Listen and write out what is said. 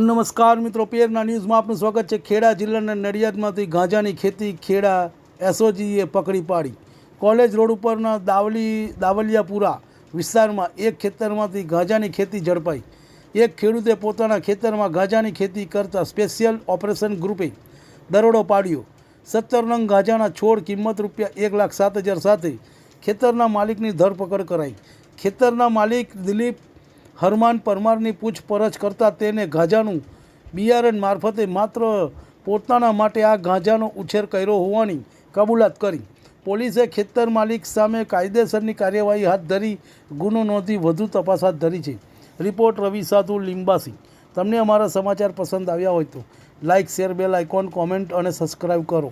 નમસ્કાર મિત્રો, પેરના ન્યૂઝમાં આપનું સ્વાગત છે। ખેડા જિલ્લાના નડિયાદમાંથી ગાંજાની ખેતી ખેડા એસઓજીએ પકડી પાડી। કોલેજ રોડ ઉપરના દાવલિયાપુરા વિસ્તારમાં એક ખેતરમાંથી ગાંજાની ખેતી ઝડપાઈ। એક ખેડૂતે પોતાના ખેતરમાં ગાંજાની ખેતી કરતા સ્પેશિયલ ઓપરેશન ગ્રુપે દરોડો પાડ્યો। 17 નંગ ગાંજાના છોડ કિંમત ₹1,07,000 સાથે ખેતરના માલિકની ધરપકડ કરાઈ। ખેતરના માલિક દિલીપ હરમાન પરમારની પૂછપરછ કરતાં તેને ગાંજાનું બિયારણ મારફતે માત્ર પોતાના માટે આ ગાંજાનો ઉછેર કર્યો હોવાની કબૂલાત કરી। પોલીસે ખેતર માલિક સામે કાયદેસરની કાર્યવાહી હાથ ધરી ગુનો નોંધી વધુ તપાસ હાથ ધરી છે। રિપોર્ટ રવિ સાધુ લીંબાસી। તમને અમારા સમાચાર પસંદ આવ્યા હોય તો like, share, bell icon, comment અને સબસ્ક્રાઈબ કરો।